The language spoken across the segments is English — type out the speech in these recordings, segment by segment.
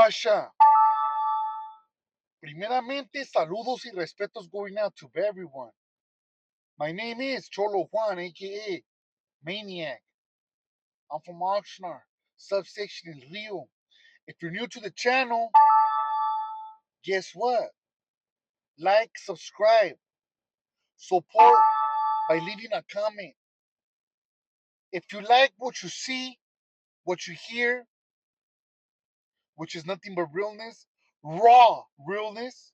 Guasha, primeramente, saludos y respetos going out to everyone. My name is Cholo Juan, aka Maniak. I'm from Oxnard, subsection is Rio. If you're new to the channel, guess what? Like, subscribe, support by leaving a comment. If you like what you see, what you hear, which is nothing but realness, raw realness,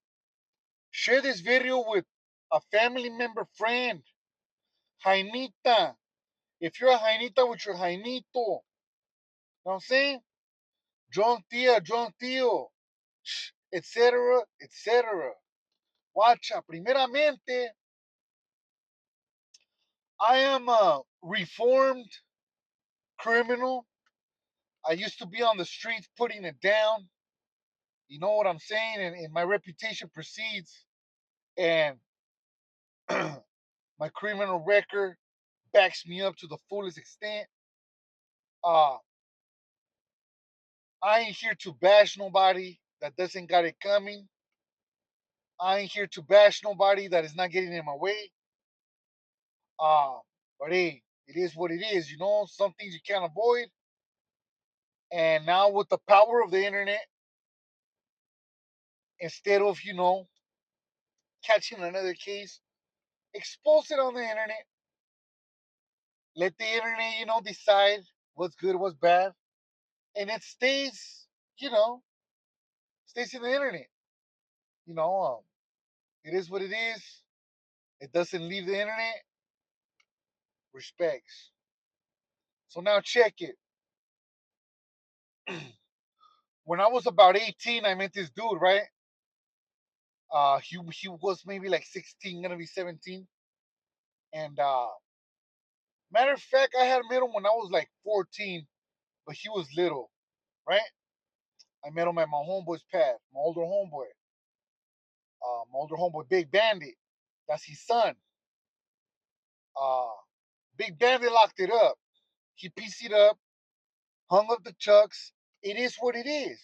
share this video with a family member, friend, Jaimita. If you're a Jainita with your Jainito, you know what I'm saying? John Tío, etc., etc. Guacha, primeramente, I am a reformed criminal. I used to be on the streets putting it down. You know what I'm saying? And my reputation precedes. And my criminal record backs me up to the fullest extent. Uh, I ain't here to bash nobody that doesn't got it coming. I ain't here to bash nobody that is not getting in my way. Uh, but hey, it is what it is, you know. Some things you can't avoid. And now with the power of the internet, instead of, catching another case, expose it on the internet. Let the internet, decide what's good, what's bad. And it stays, stays in the internet. You know, it is what it is. It doesn't leave the internet. Respects. So now check it. When I was about 18, I met this dude, right? He was maybe like 16, gonna be 17. And matter of fact, I had met him when I was like 14, but he was little, right? I met him at my homeboy's pad, my older homeboy, Big Bandit. That's his son. Uh, Big Bandit locked it up. He pieced it up, hung up the chucks. It is what it is.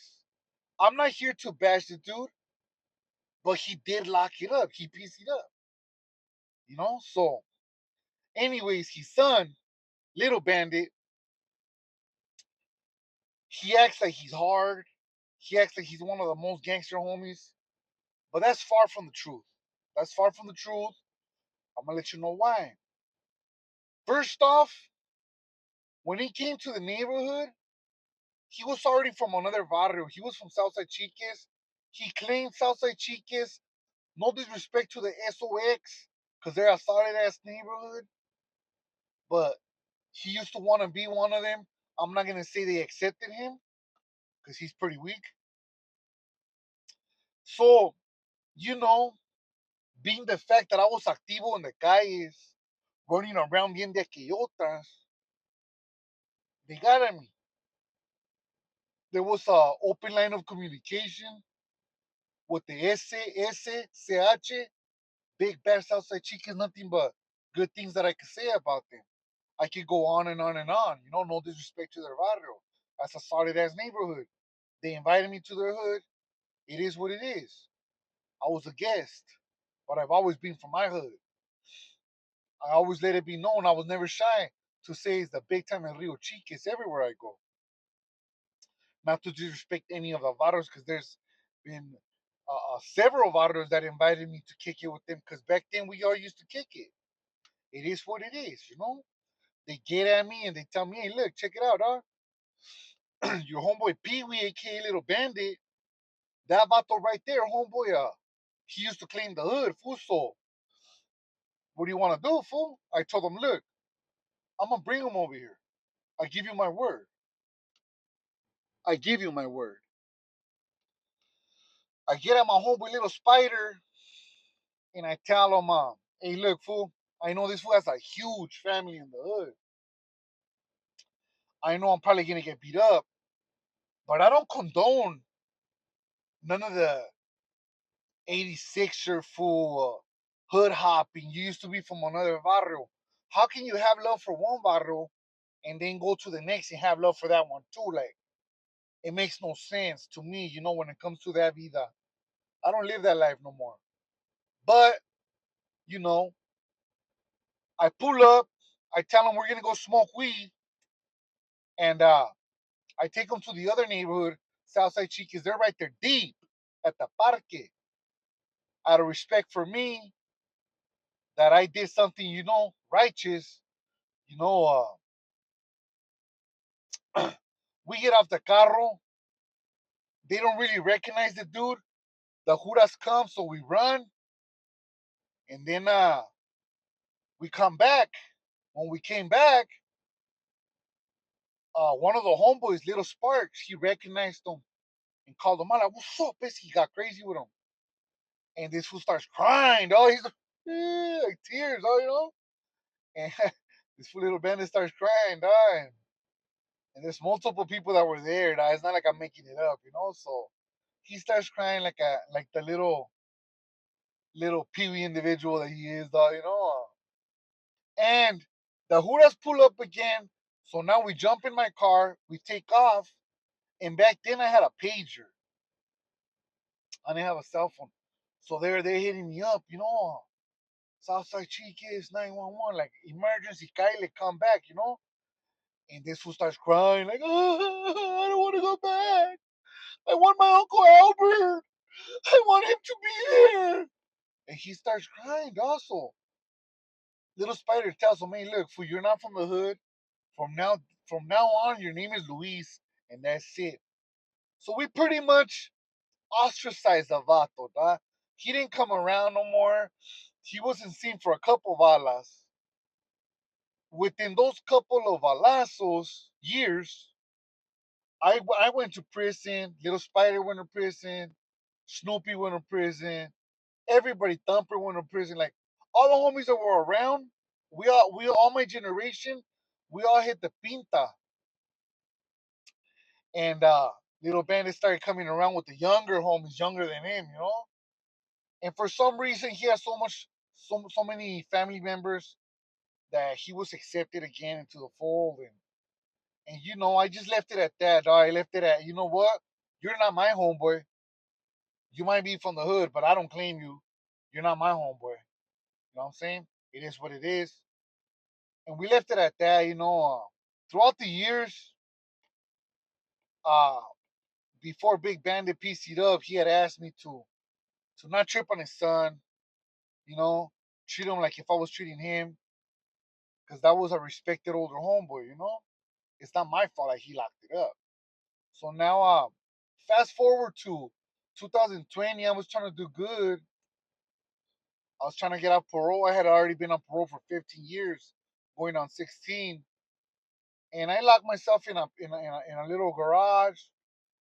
I'm not here to bash the dude, but he did lock it up. He pieced it up, So, anyways, his son, Little Bandit, he acts like he's hard. He acts like he's one of the most gangster homies. But that's far from the truth. That's far from the truth. I'm gonna let you know why. First off, when he came to the neighborhood, he was already from another barrio. He was from Southside Chiques. He claimed Southside Chiques. No disrespect to the SOX, because they're a solid ass neighborhood. But he used to want to be one of them. I'm not gonna say they accepted him, because he's pretty weak. So, you know, being the fact that I was activo in the calles, running around bien de aquellotas, they got at me. There was a open line of communication with the SSCH, Big Bad Southside Chickens, nothing but good things that I could say about them. I could go on and on and on. No disrespect to their barrio. That's a solid ass neighborhood. They invited me to their hood. It is what it is. I was a guest, but I've always been from my hood. I always let it be known. I was never shy to say it's the big time in Rio Chiques everywhere I go. Not to disrespect any of the barrios, because there's been several barrios that invited me to kick it with them, because back then we all used to kick it. It is what it is. They get at me and they tell me, hey, look, check it out, dog. Your homeboy Pee Wee, aka Little Bandit, that vato right there, homeboy, he used to claim the hood, fool. So, what do you want to do, fool? I told him, look, I'm gonna bring him over here. I give you my word. I give you my word. I get at my homeboy Little Spider and I tell him, hey, look, fool, I know this fool has a huge family in the hood. I know I'm probably gonna get beat up, but I don't condone none of the 86er fool hood hopping. You used to be from another barrio. How can you have love for one barrio and then go to the next and have love for that one too? Like, It makes no sense to me, when it comes to that vida. I don't live that life no more. But, you know, I pull up, I tell them we're going to go smoke weed, and I take them to the other neighborhood, Southside Chiquis. They're right there deep at the parque. Out of respect for me, that I did something, righteous, you know, we get off the carro. They don't really recognize the dude. The Juras come, so we run, and then we come back. When we came back, one of the homeboys, Little Sparks, he recognized him and called him out. Like, what's up, bitch? He got crazy with him. And this fool starts crying, dog. He's like tears, dog. And this fool Little Bandit starts crying, dog. And there's multiple people that were there, dog. It's not like I'm making it up. So he starts crying like the little peewee individual that he is, dog. And the Juras pull up again. So now we jump in my car, we take off, and back then I had a pager. I didn't have a cell phone. So they're hitting me up, Southside Chiquis, 911, like emergency, Kyle, come back. And this fool starts crying, like, oh, I don't want to go back. I want my Uncle Albert. I want him to be here. And he starts crying also. Little Spider tells him, hey, look, fool, you're not from the hood. From now on, your name is Luis, and that's it. So we pretty much ostracized the vato, dog. He didn't come around no more. He wasn't seen for a couple balas. Within those couple of balazos years, I went to prison. Little Spider went to prison. Snoopy went to prison. Everybody, Thumper went to prison. Like all the homies that were around, all my generation, we all hit the pinta. And Little Bandit started coming around with the younger homies, younger than him. And for some reason, he has so many family members that he was accepted again into the fold. And I just left it at that. I left it at, you know what? You're not my homeboy. You might be from the hood, but I don't claim you. You're not my homeboy. You know what I'm saying? It is what it is. And we left it at that. Throughout the years, uh, before Big Bandit PC'd up, he had asked me to not trip on his son, you know, treat him like if I was treating him, because that was a respected older homeboy. It's not my fault that he locked it up. So now, fast forward to 2020, I was trying to do good. I was trying to get out parole. I had already been on parole for 15 years, going on 16, and I locked myself in a little garage.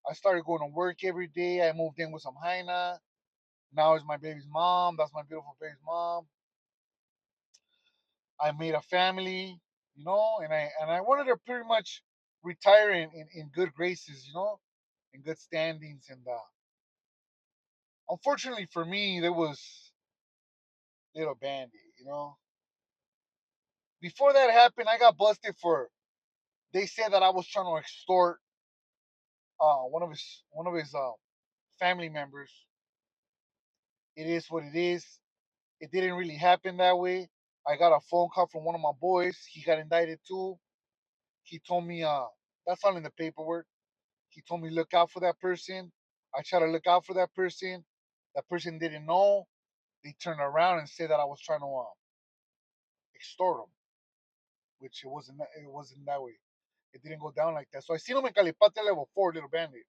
I started going to work every day. I moved in with some hyena. Now is my baby's mom. That's my beautiful baby's mom. I made a family, and I wanted to pretty much retire in good graces, in good standings. And unfortunately for me, there was Little Bandit. Before that happened, I got busted for. They said that I was trying to extort one of his family members. It is what it is. It didn't really happen that way. I got a phone call from one of my boys. He got indicted too. He told me, that's all in the paperwork. He told me look out for that person. I tried to look out for that person. That person didn't know. They turned around and said that I was trying to extort them, which it wasn't that way. It didn't go down like that. So I seen him in Calipate level 4, Little Bandit.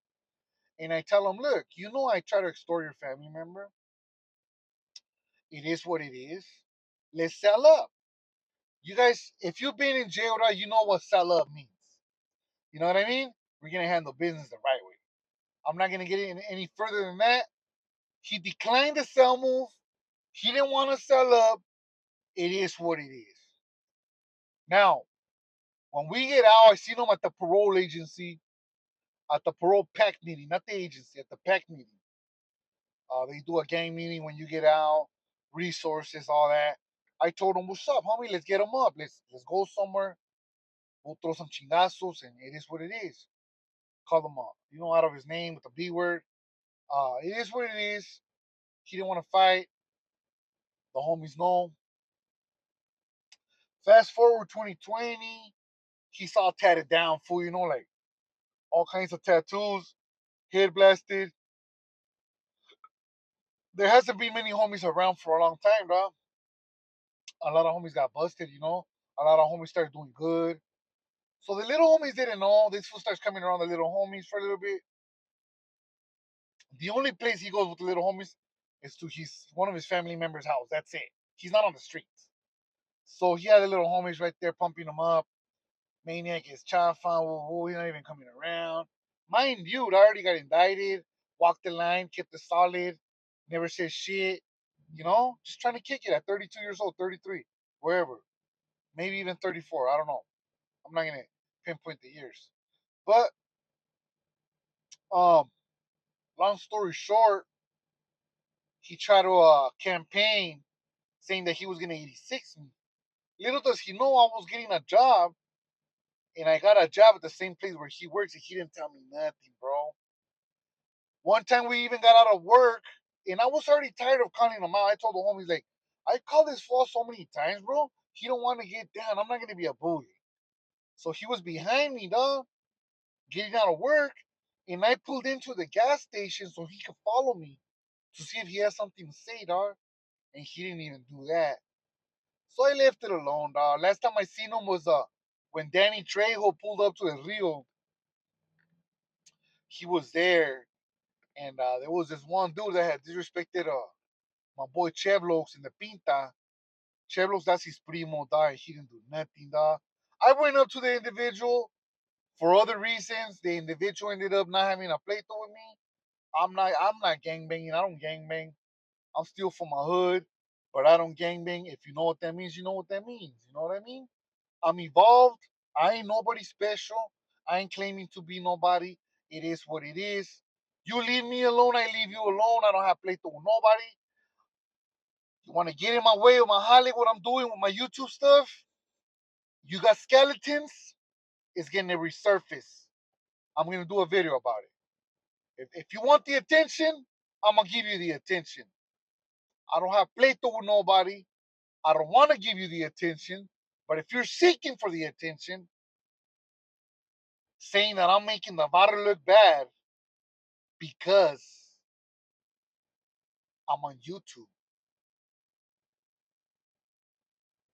And I tell him, look, I try to extort your family member. It is what it is. Let's sell up. You guys, if you've been in jail, right, you know what sell up means. You know what I mean? We're going to handle business the right way. I'm not going to get any further than that. He declined the sell move. He didn't want to sell up. It is what it is. Now, when we get out, I seen him at the parole agency, at the parole pack meeting, not the agency, at the pack meeting. They do a gang meeting when you get out, resources, all that. I told him, "What's up, homie? Let's get him up. Let's go somewhere. We'll throw some chingazos, and it is what it is." called him out of his name with the B word. It is what it is. He didn't want to fight. The homies know. Fast forward 2020, he's all tatted down, fool, like all kinds of tattoos, head blasted. There hasn't been many homies around for a long time, dog. A lot of homies got busted. A lot of homies started doing good. So the little homies didn't know. This fool starts coming around the little homies for a little bit. The only place he goes with the little homies is to one of his family members' house. That's it. He's not on the streets. So he had the little homies right there pumping him up. Maniac is chafa. He's not even coming around. Mind you, I already got indicted, walked the line, kept it solid, never said shit. Just trying to kick it at 32 years old, 33, wherever. Maybe even 34. I don't know. I'm not going to pinpoint the years. But, um, long story short, he tried to campaign saying that he was going to 86 me. Little does he know I was getting a job, and I got a job at the same place where he works, and he didn't tell me nothing, bro. One time we even got out of work, and I was already tired of calling him out. I told the homies, like, I called this fool so many times, bro. He don't want to get down. I'm not going to be a bully. So he was behind me, dog, getting out of work, and I pulled into the gas station so he could follow me to see if he has something to say, dog. And he didn't even do that. So I left it alone, dog. Last time I seen him was when Danny Trejo pulled up to the Rio. He was there, and there was this one dude that had disrespected my boy Chevlos in the Pinta. Chevlos, that's his primo, dog. He didn't do nothing, dog. I went up to the individual for other reasons. The individual ended up not having a pleito with me. I'm not gangbanging. I don't gangbang. I'm still from my hood, but I don't gangbang. If you know what that means, you know what that means. You know what I mean? I'm evolved. I ain't nobody special. I ain't claiming to be nobody. It is what it is. You leave me alone, I leave you alone. I don't have pleito with nobody. You want to get in my way of my Hollywood, what I'm doing with my YouTube stuff? You got skeletons? It's going to resurface. I'm going to do a video about it. If you want the attention, I'm going to give you the attention. I don't have pleito with nobody. I don't want to give you the attention. But if you're seeking for the attention, saying that I'm making the viral look bad because I'm on YouTube,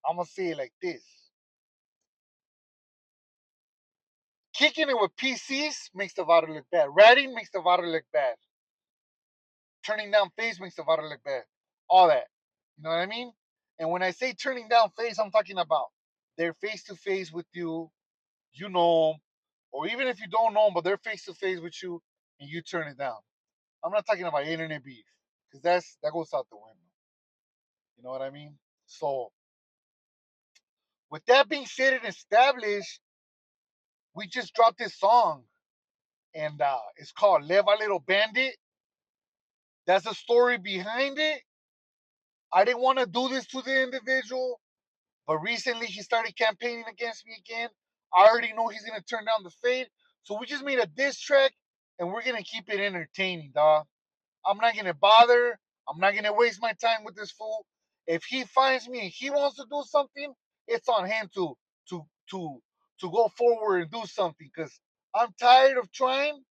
I'm going to say it like this. Kicking it with PCs makes the viral look bad. Ratting makes the viral look bad. Turning down face makes the viral look bad. All that. You know what I mean? And when I say turning down face, I'm talking about they're face to face with you, you know them, or even if you don't know them, but they're face to face with you and you turn it down. I'm not talking about internet beef because that goes out the window. You know what I mean? So, with that being said and established, we just dropped this song, and it's called Little Bandit. That's the story behind it. I didn't want to do this to the individual, but recently he started campaigning against me again. I already know he's gonna turn down the fade, so we just made a diss track, and we're gonna keep it entertaining, dog. I'm not gonna bother. I'm not gonna waste my time with this fool. If he finds me and he wants to do something, it's on him to to to go forward and do something. Cause I'm tired of trying.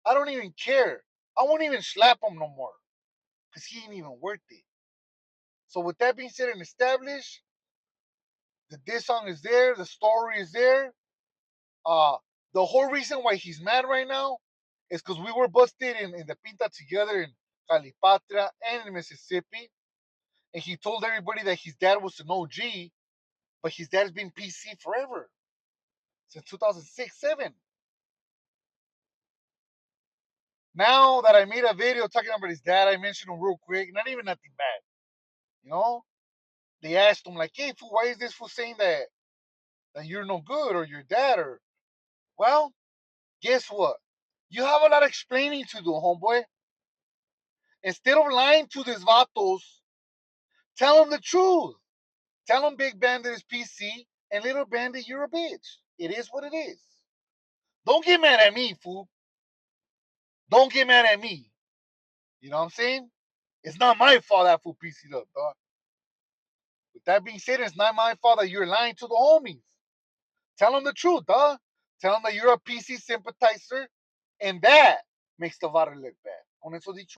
I don't even care. I won't even slap him no more. Cause he ain't even worth it. So with that being said and established, the diss song is there, the story is there. Uh the whole reason why he's mad right now is because we were busted in the Pinta together in Calipatria and in Mississippi. And he told everybody that his dad was an OG, but his dad's been PC forever. Since 2006, 7. Now that I made a video talking about his dad, I mentioned him real quick. Not even nothing bad. You know? They asked him like, hey fool, why is this fool saying that you're no good or your dad or well, guess what? You have a lot of explaining to do, homeboy. Instead of lying to these vatos, tell them the truth. Tell them Big Bandit is PC and Little Bandit, you're a bitch. It is what it is. Don't get mad at me, fool. Don't get mad at me. You know what I'm saying? It's not my fault that fool PC'd up, dog. With that being said, it's not my fault that you're lying to the homies. Tell them the truth, dog. Tell them that you're a PC sympathizer, and that makes the VAR look bad. Con eso dicho.